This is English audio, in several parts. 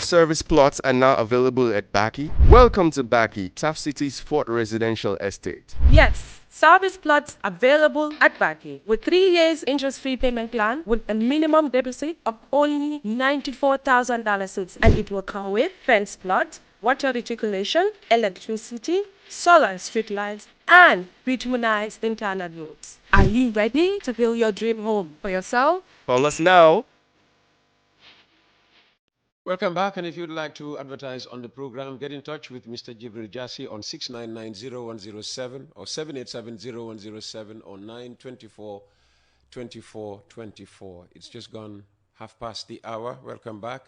Self-service plots are now available at Baki. Welcome to Baki, Taft City's fourth residential estate. Yes, service plots available at Baki with 3 years interest-free payment plan with a minimum deposit of only $94,000, and it will come with fence plot, water reticulation, electricity, solar street lights, and bituminized internal roads. Are you ready to build your dream home for yourself? Call us now. Welcome back, and if you'd like to advertise on the program, get in touch with Mr. Jibril Jassi on 699-0107 or 787-0107 or 924-2424. It's just gone half past the hour. Welcome back.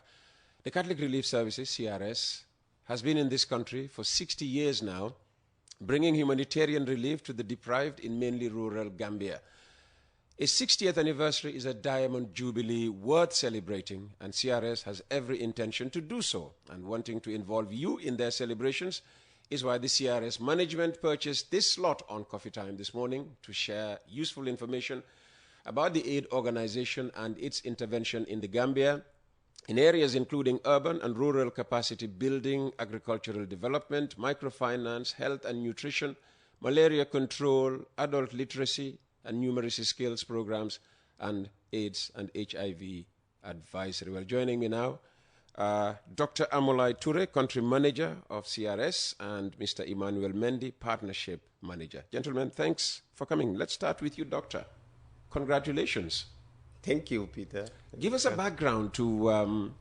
The Catholic Relief Services, CRS, has been in this country for 60 years now, bringing humanitarian relief to the deprived in mainly rural Gambia. Its 60th anniversary is a diamond jubilee worth celebrating, and CRS has every intention to do so. And wanting to involve you in their celebrations is why the CRS management purchased this slot on Coffee Time this morning to share useful information about the aid organization and its intervention in the Gambia in areas including urban and rural capacity building, agricultural development, microfinance, health and nutrition, malaria control, adult literacy, and numeracy skills programs, and AIDS and HIV advisory. Well, joining me now, Dr. Amolai Ture, Country Manager of CRS, and Mr. Emmanuel Mendy, Partnership Manager. Gentlemen, thanks for coming. Let's start with you, Doctor. Congratulations. Thank you, Peter. Give us a background to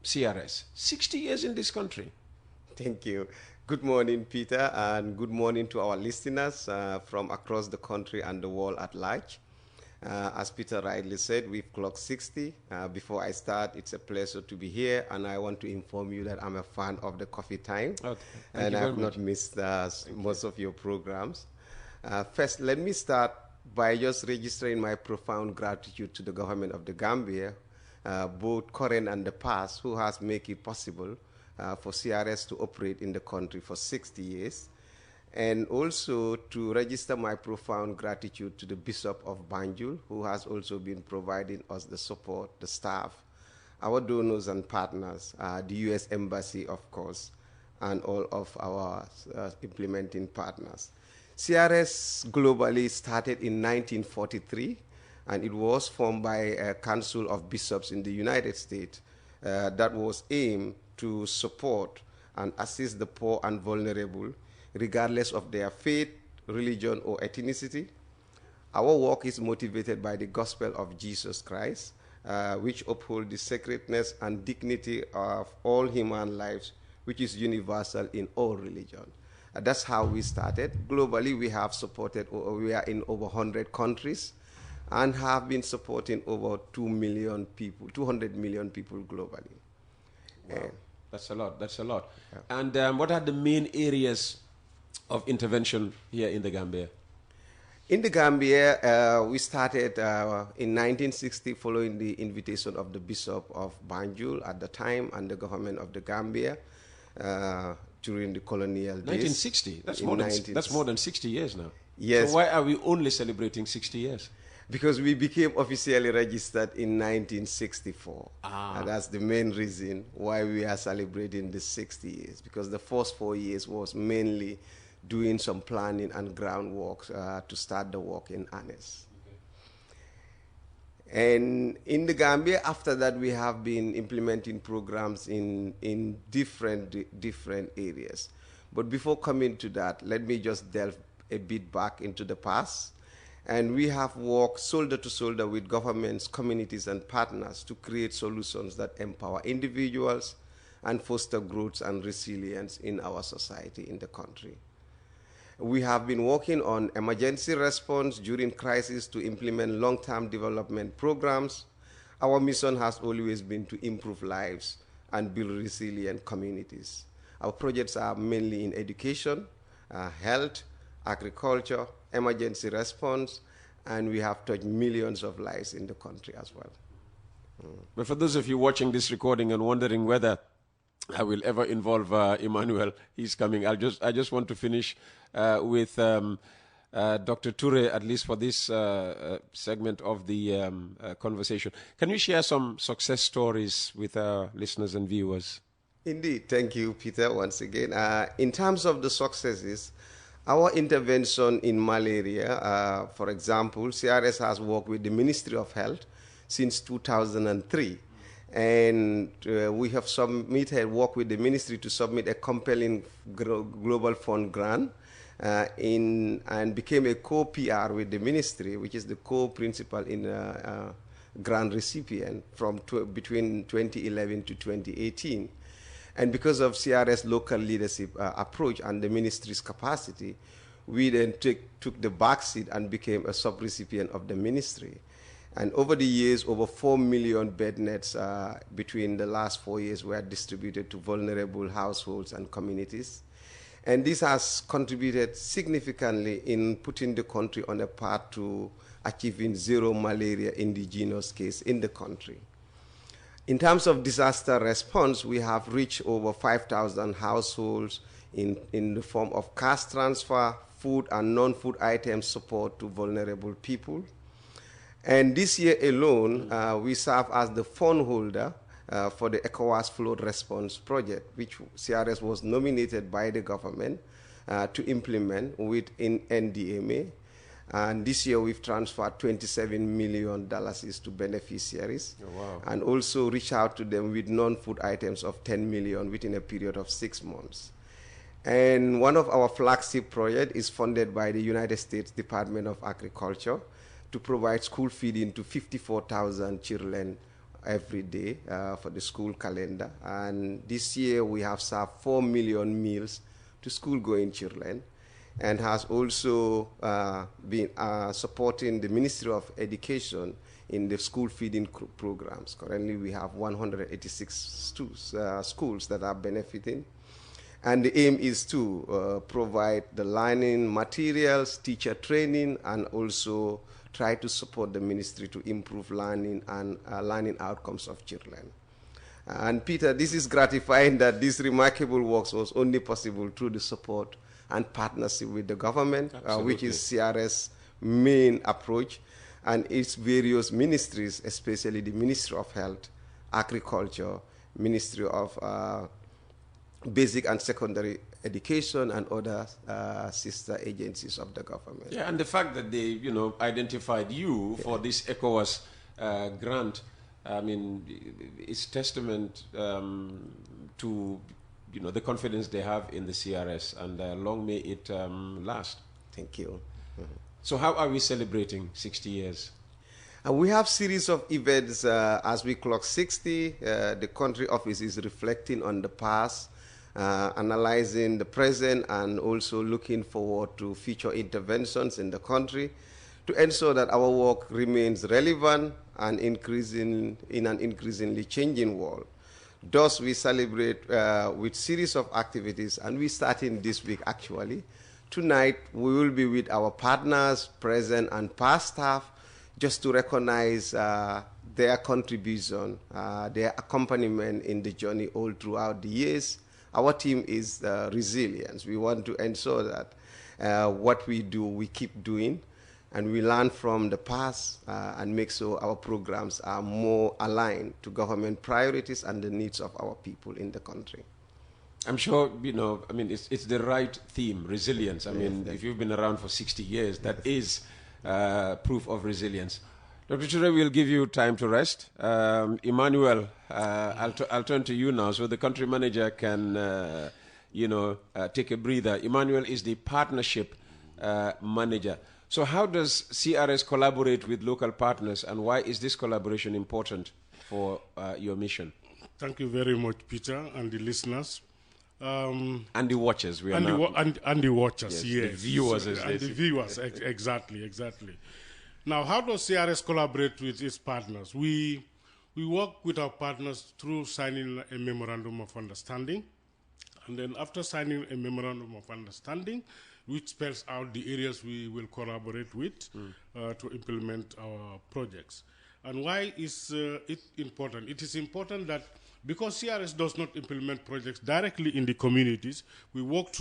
CRS. 60 years in this country. Thank you. Good morning, Peter, and good morning to our listeners from across the country and the world at large. As Peter rightly said, we've clocked 60. Before I start, it's a pleasure to be here, and I want to inform you that I'm a fan of the Coffee Time, Okay. and I've not missed most of your programs. First, let me start by just registering my profound gratitude to the government of the Gambia, both current and the past, who has made it possible for CRS to operate in the country for 60 years, and also to register my profound gratitude to the Bishop of Banjul, who has also been providing us the support, the staff, our donors and partners, the U.S. Embassy, of course, and all of our implementing partners. CRS globally started in 1943, and it was formed by a Council of Bishops in the United States that was aimed to support and assist the poor and vulnerable, regardless of their faith, religion, or ethnicity. Our work is motivated by the gospel of Jesus Christ, which upholds the sacredness and dignity of all human lives, which is universal in all religions. That's how we started. Globally, we have supported, we are in over 100 countries, and have been supporting over 200 million people globally. Wow. That's a lot. That's a lot. Yeah. And what are the main areas of intervention here in the Gambia? In the Gambia, we started in 1960 following the invitation of the Bishop of Banjul at the time and the government of the Gambia during the colonial days. 1960? That's more than 60 years now. Yes. So why are we only celebrating 60 years? Because we became officially registered in 1964. And that's the main reason why we are celebrating the 60 years. Because the first 4 years was mainly doing some planning and groundwork to start the work in earnest. Okay. And in the Gambia, after that, we have been implementing programs in different areas. But before coming to that, let me just delve a bit back into the past. And we have worked shoulder to shoulder with governments, communities, and partners to create solutions that empower individuals and foster growth and resilience in our society, in the country. We have been working on emergency response during crisis to implement long-term development programs. Our mission has always been to improve lives and build resilient communities. Our projects are mainly in education, health, agriculture, emergency response, and we have touched millions of lives in the country as well. But for those of you watching this recording and wondering whether I will ever involve Emmanuel, he's coming. I just want to finish with Dr. Ture, at least for this segment of the conversation. Can you share some success stories with our listeners and viewers? Indeed. Thank you, Peter, once again. In terms of the successes, our intervention in malaria, for example, CRS has worked with the Ministry of Health since 2003. And we have worked with the ministry to submit a compelling global fund grant and became a co-PR with the ministry, which is the co-principal in grant recipient between 2011 to 2018. And because of CRS local leadership approach and the ministry's capacity, we then took the backseat and became a sub-recipient of the ministry. And over the years, over 4 million bed nets between the last 4 years were distributed to vulnerable households and communities. And this has contributed significantly in putting the country on a path to achieving zero malaria indigenous case in the country. In terms of disaster response, we have reached over 5,000 households in the form of cash transfer, food and non-food items support to vulnerable people. And this year alone, we serve as the fund holder for the ECOWAS Flood Response Project, which CRS was nominated by the government to implement within NDMA. And this year we've transferred $27 million to beneficiaries. Oh, wow. And also reach out to them with non-food items of $10 million within a period of 6 months. And one of our flagship projects is funded by the United States Department of Agriculture to provide school feeding to 54,000 children every day for the school calendar. And this year we have served 4 million meals to school-going children, and has also been supporting the Ministry of Education in the school feeding programs. Currently, we have 186 schools that are benefiting. And the aim is to provide the learning materials, teacher training, and also try to support the ministry to improve learning and learning outcomes of children. And Peter, this is gratifying that this remarkable work was only possible through the support and partnership with the government, which is CRS' main approach, and its various ministries, especially the Ministry of Health, Agriculture, Ministry of Basic and Secondary Education, and other sister agencies of the government. Yeah, and the fact that they, identified you for this ECOWAS grant, I mean, it's testament to the confidence they have in the CRS, and long may it last. Thank you. So how are we celebrating 60 years? We have series of events as we clock 60. The country office is reflecting on the past, analyzing the present, and also looking forward to future interventions in the country to ensure that our work remains relevant and in an increasingly changing world. Thus, we celebrate with series of activities, and we're starting this week actually. Tonight, we will be with our partners, present and past staff, just to recognize their contribution, their accompaniment in the journey all throughout the years. Our team is resilience. We want to ensure that what we do, we keep doing, and we learn from the past and make sure our programs are more aligned to government priorities and the needs of our people in the country. I'm sure, it's the right theme, resilience. If you've been around for 60 years, that is proof of resilience. Dr. Ture, we'll give you time to rest. Emmanuel, I'll turn to you now so the country manager can, take a breather. Emmanuel is the partnership manager. So how does CRS collaborate with local partners, and why is this collaboration important for your mission? Thank you very much, Peter, and the listeners. And the watchers. And the watchers, yes. The viewers, as and the viewers, exactly. Now, how does CRS collaborate with its partners? We work with our partners through signing a memorandum of understanding. And then after signing a memorandum of understanding, which spells out the areas we will collaborate with to implement our projects. And why is it important? It is important that because CRS does not implement projects directly in the communities, we work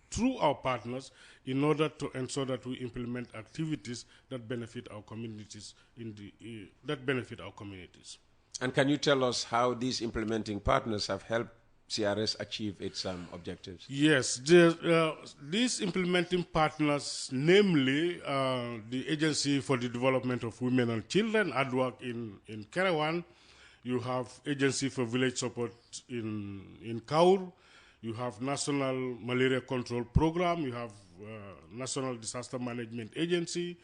through our partners in order to ensure that we implement activities that benefit our communities And can you tell us how these implementing partners have helped CRS achieve its objectives? Yes, these implementing partners, namely the Agency for the Development of Women and Children, ADWAC in Kerewan. You have Agency for Village Support in Kaur. You have National Malaria Control Program. You have National Disaster Management Agency.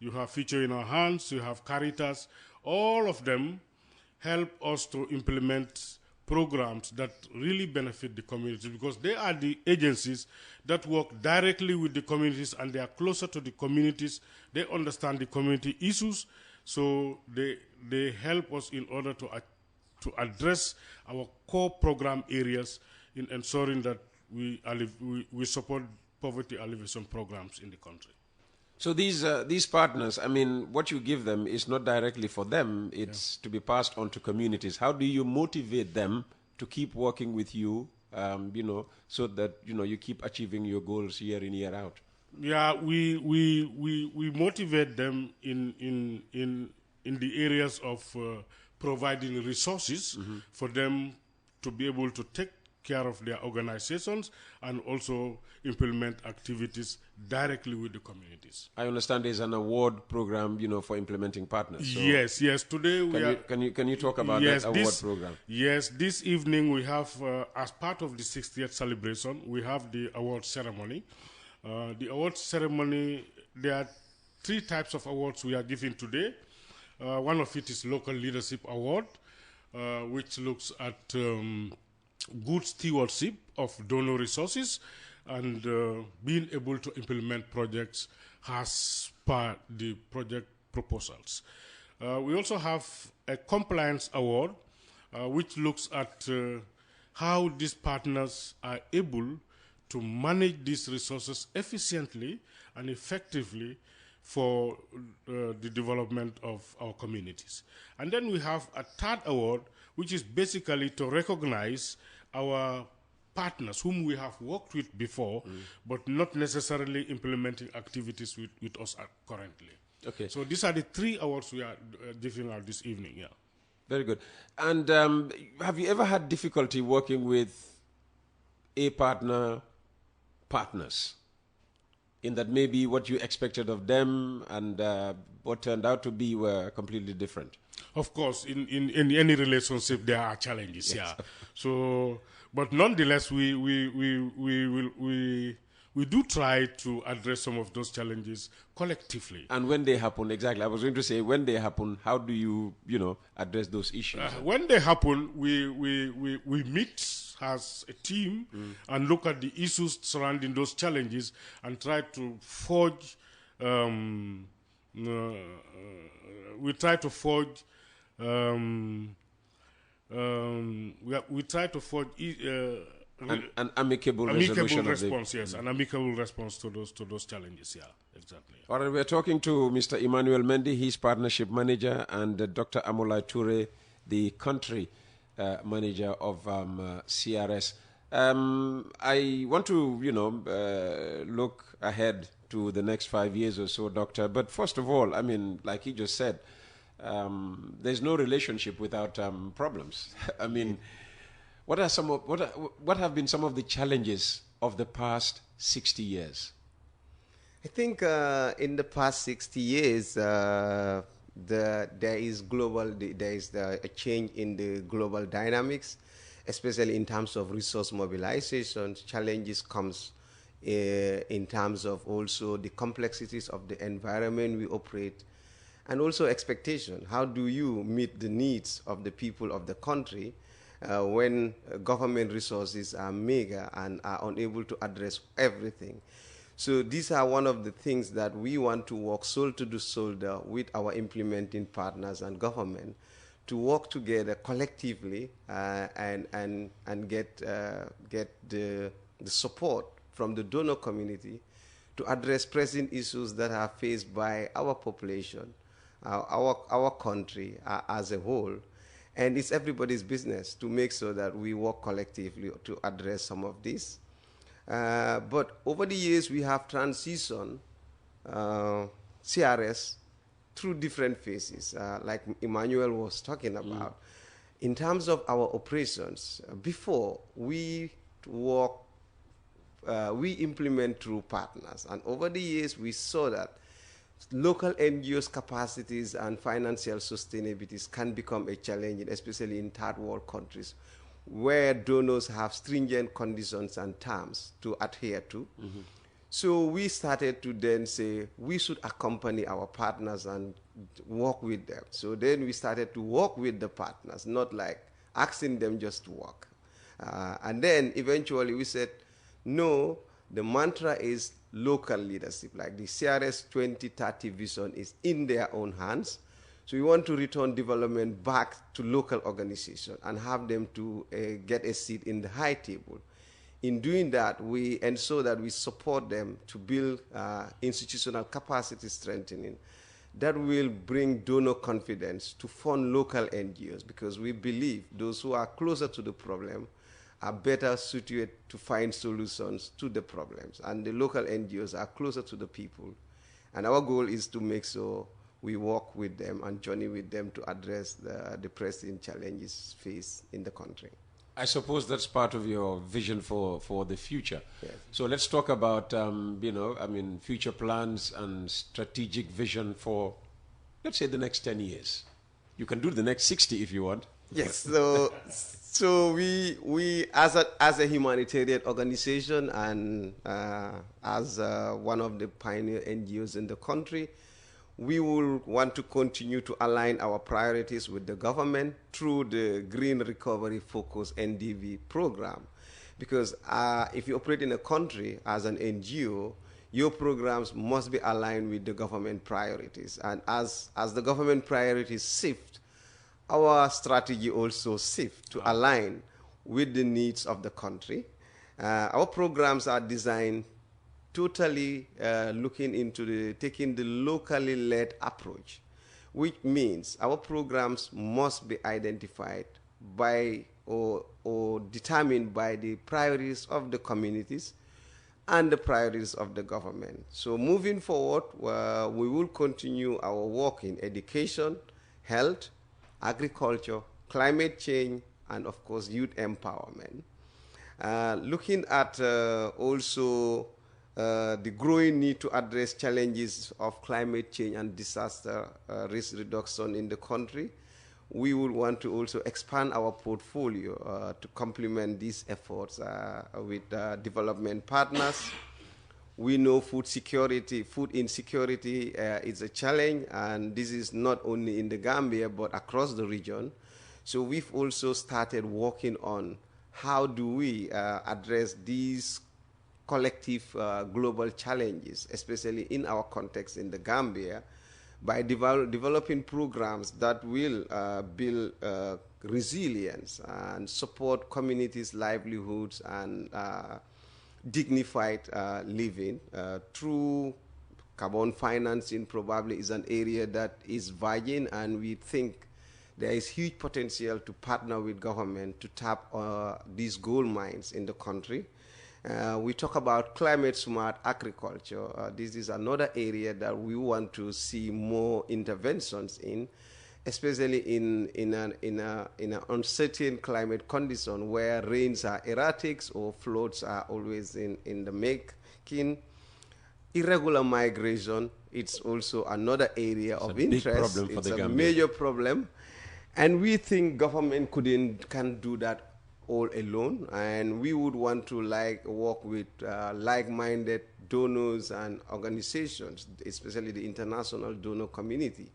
You have Future in Our Hands. You have Caritas. All of them help us to implement programs that really benefit the community, because they are the agencies that work directly with the communities, and they are closer to the communities. They understand the community issues, so they help us in order to address our core program areas in ensuring that we support poverty alleviation programs in the country. So these partners, I mean, what you give them is not directly for them, it's to be passed on to communities. How do you motivate them to keep working with you, so that, you keep achieving your goals year in, year out? Yeah, we motivate them in the areas of providing resources for them to be able to take care of their organizations and also implement activities directly with the communities. I understand there's an award program, for implementing partners. So yes. Today can you talk about that award program? Yes, this evening we have, as part of the 60th celebration, we have the award ceremony. The award ceremony, there are 3 types of awards we are giving today. One of it is Local Leadership Award, which looks at good stewardship of donor resources and being able to implement projects as per the project proposals. We also have a Compliance Award, which looks at how these partners are able to manage these resources efficiently and effectively for the development of our communities. And then we have a 3rd award, which is basically to recognize our partners whom we have worked with before, but not necessarily implementing activities with us currently. Okay. So these are the 3 awards we are giving out this evening. Yeah. Very good. And have you ever had difficulty working with partners? In that maybe what you expected of them and what turned out to be were completely different? Of course, in any relationship there are challenges, Yes. So, but nonetheless, we do try to address some of those challenges collectively. And when they happen, exactly, I was going to say, when they happen, how do you, address those issues? When they happen, we meet as a team and look at the issues surrounding those challenges and try to forge. We try to forge an amicable response, yes, an amicable response to those challenges, yeah, exactly. All right, we're talking to Mr. Emmanuel Mendy, he's partnership manager, and Dr. Amolai Toure, the country manager of CRS. I want to, look ahead to the next 5 years or so, Doctor. But first of all, I mean, like he just said, there's no relationship without problems. I mean, what have been some of the challenges of the past 60 years? I think in the past 60 years, there is a change in the global dynamics, especially in terms of resource mobilization. Challenges comes in terms of also the complexities of the environment we operate, and also expectation. How do you meet the needs of the people of the country when government resources are meager and are unable to address everything? So these are one of the things that we want to work shoulder to shoulder with our implementing partners and government to work together collectively and get the support from the donor community to address pressing issues that are faced by our population, our country as a whole. And it's everybody's business to make sure that we work collectively to address some of these. But over the years, we have transitioned CRS through different phases, like Emmanuel was talking about. In terms of our operations, before we work, we implement through partners. And over the years, we saw that local NGOs' capacities and financial sustainability can become a challenge, especially in third world countries, where donors have stringent conditions and terms to adhere to. So we started to then say we should accompany our partners and work with them. So then we started to work with the partners, not like asking them just to work. And then eventually we said, no, the mantra is local leadership. Like the CRS 2030 vision is in their own hands. So we want to return development back to local organizations and have them to get a seat in the high table. In doing that, we ensure that we support them to build institutional capacity strengthening that will bring donor confidence to fund local NGOs, because we believe those who are closer to the problem are better suited to find solutions to the problems. And the local NGOs are closer to the people. And our goal is to make sure we work with them and journey with them to address the pressing challenges faced in the country. I suppose that's part of your vision for the future. Yes. So let's talk about, future plans and strategic vision for, let's say, the next 10 years. You can do the next 60 if you want. Yes. So we as a humanitarian organization and as one of the pioneer NGOs in the country, we will want to continue to align our priorities with the government through the Green Recovery Focus NDV program. Because if you operate in a country as an NGO, your programs must be aligned with the government priorities. And as the government priorities shift, our strategy also shifts to align with the needs of the country. Our programs are designed totally looking into taking the locally led approach, which means our programs must be identified by or determined by the priorities of the communities and the priorities of the government. So moving forward, we will continue our work in education, health, agriculture, climate change, and of course youth empowerment. Looking at also the growing need to address challenges of climate change and disaster risk reduction in the country, we will want to also expand our portfolio to complement these efforts with development partners. We know food insecurity is a challenge, and this is not only in the Gambia but across the region. So we've also started working on how do we address these collective global challenges, especially in our context in the Gambia, by developing programs that will build resilience and support communities' livelihoods and dignified living through carbon financing. Probably is an area that is virgin, and we think there is huge potential to partner with government to tap these gold mines in the country. We talk about climate smart agriculture. This is another area that we want to see more interventions in, especially in an uncertain climate condition where rains are erratic or floods are always in the making. Irregular migration, it's also another area of interest. Big problem for it's the a Gambia. major problem, and we think government can't do that all alone, and we would want to work with like-minded donors and organizations, especially the international donor community,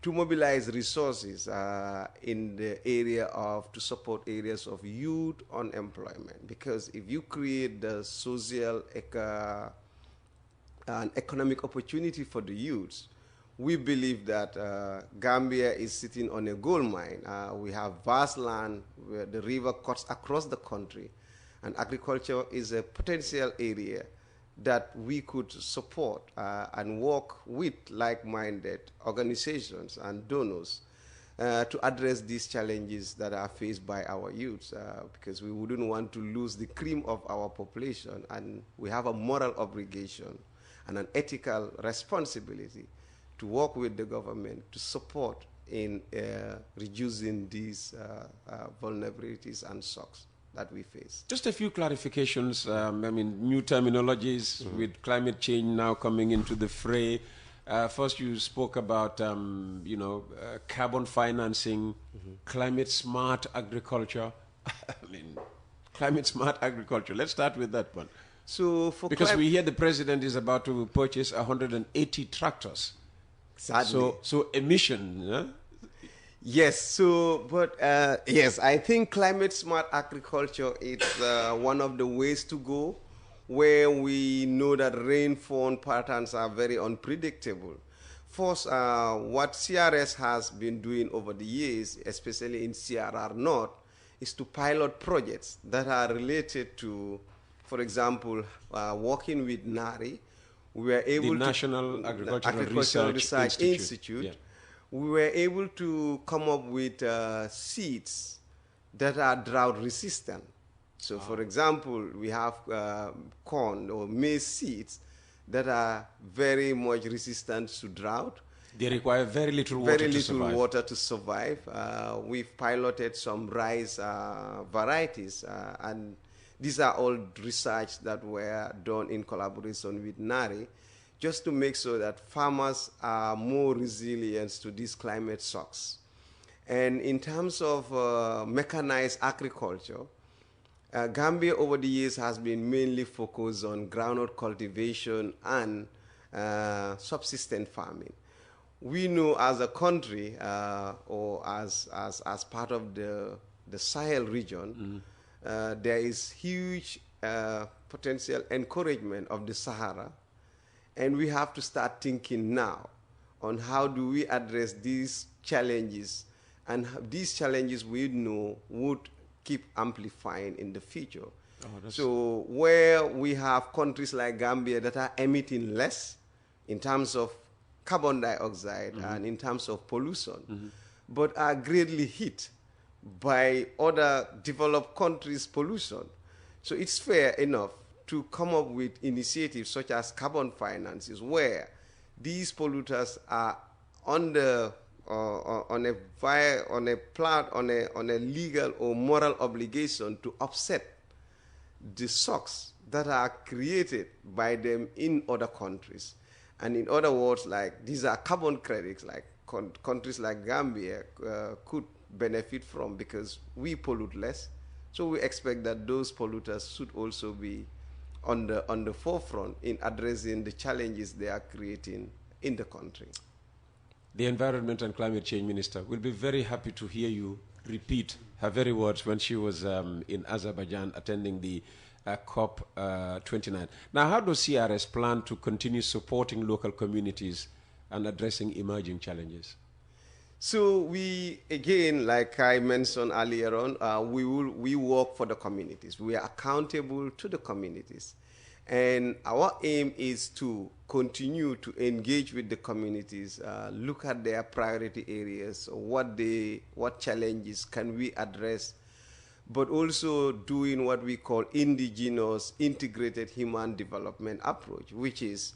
to mobilize resources in the area to support areas of youth unemployment. Because if you create the social and economic opportunity for the youths, we believe that Gambia is sitting on a gold mine. We have vast land where the river cuts across the country, and agriculture is a potential area that we could support and work with like-minded organizations and donors to address these challenges that are faced by our youths, because we wouldn't want to lose the cream of our population, and we have a moral obligation and an ethical responsibility to work with the government to support in reducing these vulnerabilities and shocks that we face. Just a few clarifications. I mean, new terminologies with climate change now coming into the fray. First, you spoke about, carbon financing, climate smart agriculture. I mean, climate smart agriculture. Let's start with that one. So, because we hear the president is about to purchase 180 tractors. Sadly. So emission. Yeah? Yes. So, but yes, I think climate smart agriculture is one of the ways to go, where we know that rainfall patterns are very unpredictable. First, what CRS has been doing over the years, especially in CRR North, is to pilot projects that are related to, for example, working with NARI. We were able the National Agricultural Research Institute. Yeah. We were able to come up with seeds that are drought resistant. So, for example, we have corn or maize seeds that are very much resistant to drought. They require very little water to survive. We've piloted some rice varieties, and these are all research that were done in collaboration with NARI, just to make sure that farmers are more resilient to these climate shocks. And in terms of mechanized agriculture, Gambia over the years has been mainly focused on groundnut cultivation and subsistence farming. We know as a country, or as part of the Sahel region, there is huge potential encouragement of the Sahara, and we have to start thinking now on how do we address these challenges, and these challenges we know would keep amplifying in the future. So where we have countries like Gambia that are emitting less in terms of carbon dioxide and in terms of pollution, but are greatly hit by other developed countries' pollution. So it's fair enough to come up with initiatives such as carbon finances, where these polluters are on a legal or moral obligation to offset the shocks that are created by them in other countries. And in other words, like, these are carbon credits like countries like Gambia could benefit from, because we pollute less. So we expect that those polluters should also be on the forefront in addressing the challenges they are creating in the country. The Environment and Climate Change Minister will be very happy to hear you repeat her very words when she was in Azerbaijan attending the COP 29. Now, how does CRS plan to continue supporting local communities and addressing emerging challenges? So we, again, like I mentioned earlier on, we work for the communities. We are accountable to the communities. And our aim is to continue to engage with the communities, look at their priority areas, what challenges can we address, but also doing what we call indigenous integrated human development approach, which is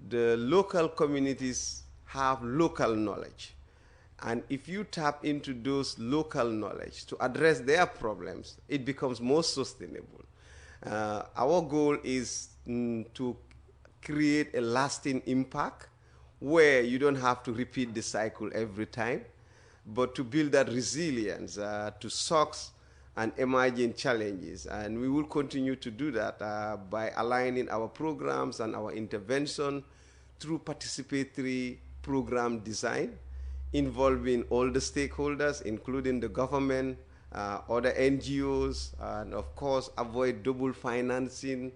the local communities have local knowledge. And if you tap into those local knowledge to address their problems, it becomes more sustainable. Our goal is to create a lasting impact where you don't have to repeat the cycle every time, but to build that resilience to shocks and emerging challenges. And we will continue to do that by aligning our programs and our intervention through participatory program design, involving all the stakeholders, including the government, other NGOs, and of course avoid double financing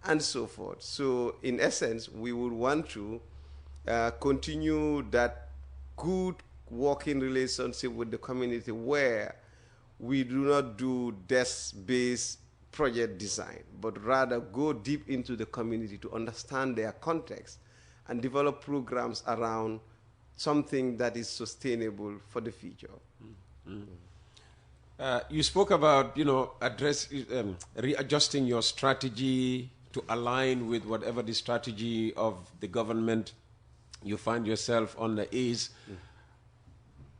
and so forth. So in essence, we would want to continue that good working relationship with the community, where we do not do desk-based project design, but rather go deep into the community to understand their context and develop programs around something that is sustainable for the future. You spoke about, readjusting your strategy to align with whatever the strategy of the government you find yourself under is.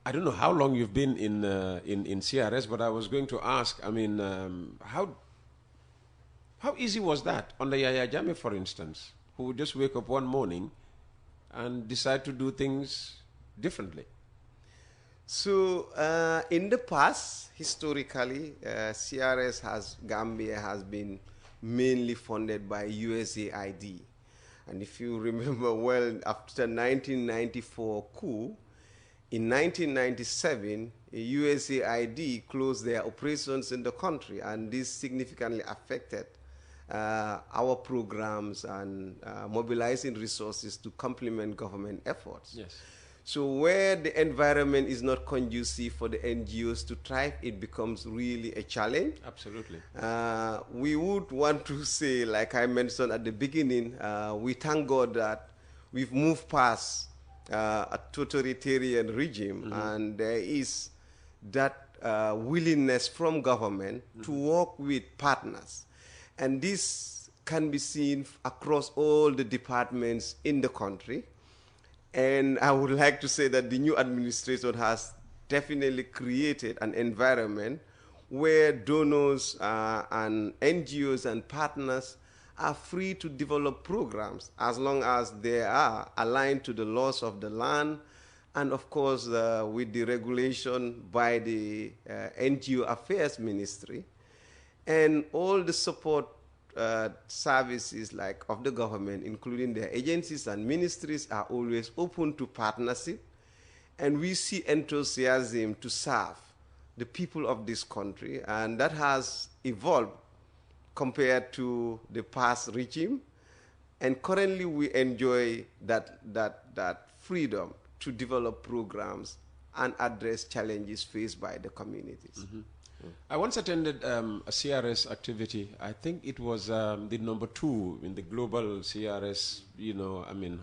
I don't know how long you've been in CRS, but I was going to ask, how easy was that under Yahya Jammeh, for instance, who would just wake up one morning and decide to do things differently? So in the past, historically, Gambia has been mainly funded by USAID. And if you remember well, after 1994 coup, in 1997, USAID closed their operations in the country, and this significantly affected our programs and mobilizing resources to complement government efforts. Yes. So where the environment is not conducive for the NGOs to thrive, it becomes really a challenge. Absolutely. We would want to say, like I mentioned at the beginning, we thank God that we've moved past a totalitarian regime, and there is that willingness from government to work with partners. And this can be seen across all the departments in the country. And I would like to say that the new administration has definitely created an environment where donors and NGOs and partners are free to develop programs as long as they are aligned to the laws of the land and, of course, with the regulation by the NGO Affairs Ministry. And all the support services like of the government, including their agencies and ministries, are always open to partnership, and we see enthusiasm to serve the people of this country, and that has evolved compared to the past regime. And currently we enjoy that freedom to develop programs and address challenges faced by the communities. I once attended a CRS activity. I think it was the number 2 in the global CRS,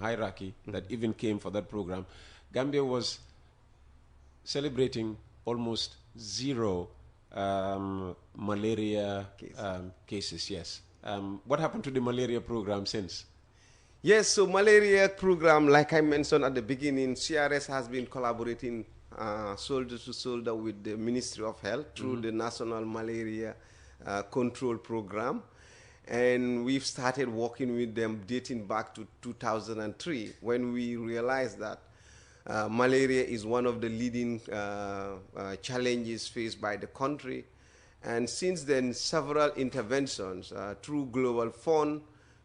hierarchy that even came for that program. Gambia was celebrating almost 0 malaria cases. Yes. What happened to the malaria program since? Yes, so malaria program, like I mentioned at the beginning, CRS has been collaborating shoulder to shoulder with the Ministry of Health through the National Malaria Control Program. And we've started working with them dating back to 2003 when we realized that malaria is one of the leading challenges faced by the country. And since then, several interventions through Global Fund,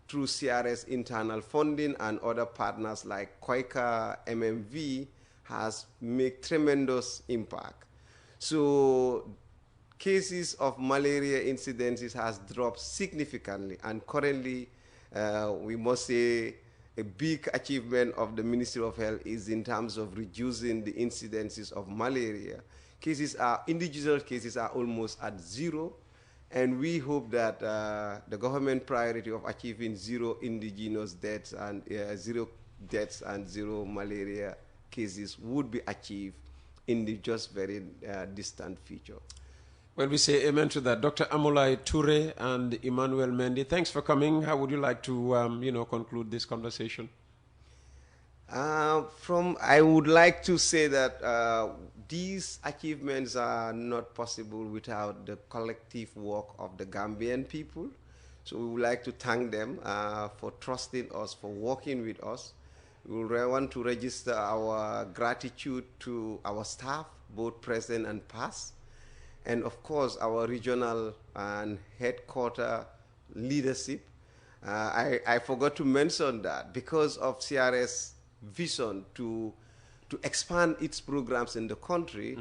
through CRS internal funding and other partners like Koika, MMV, has made tremendous impact. So cases of malaria incidences has dropped significantly, and currently we must say a big achievement of the Ministry of Health is in terms of reducing the incidences of malaria. Individual cases are almost at 0, and we hope that the government priority of achieving 0 indigenous deaths and 0 deaths and 0 malaria cases would be achieved in the just very distant future. Well, we say amen to that. Dr. Amulai Toure and Emmanuel Mendy, thanks for coming. How would you like to, conclude this conversation? I would like to say that these achievements are not possible without the collective work of the Gambian people. So we would like to thank them for trusting us, for working with us. We want to register our gratitude to our staff, both present and past, and of course our regional and headquarter leadership. I forgot to mention that because of CRS vision to expand its programs in the country,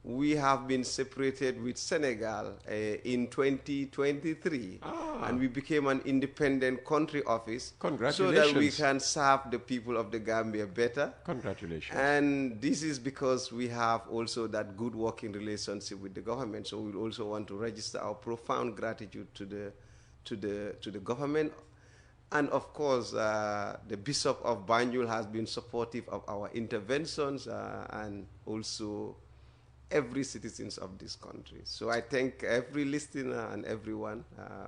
we have been separated with Senegal in 2023, and we became an independent country office. Congratulations. So that we can serve the people of the Gambia better. Congratulations. And this is because we have also that good working relationship with the government. So we also want to register our profound gratitude to the government And of course, the Bishop of Banjul has been supportive of our interventions and also every citizens of this country. So I thank every listener and everyone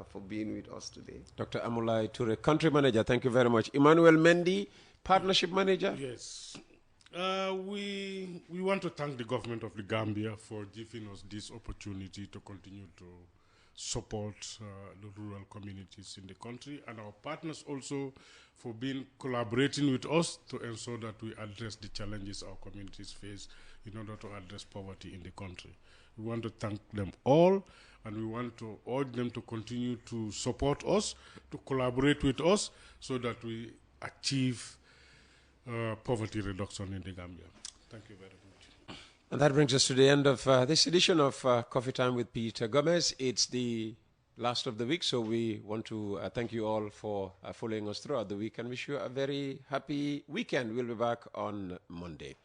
for being with us today. Dr. Amulai Ture, Country Manager, thank you very much. Emmanuel Mendy, Partnership Manager. Yes. We want to thank the government of the Gambia for giving us this opportunity to continue to support the rural communities in the country, and our partners also for collaborating with us to ensure that we address the challenges our communities face in order to address poverty in the country. We want to thank them all, and we want to urge them to continue to support us, to collaborate with us, so that we achieve poverty reduction in the Gambia. Thank you very much. And that brings us to the end of this edition of Coffee Time with Peter Gomez. It's the last of the week, so we want to thank you all for following us throughout the week and wish you a very happy weekend. We'll be back on Monday.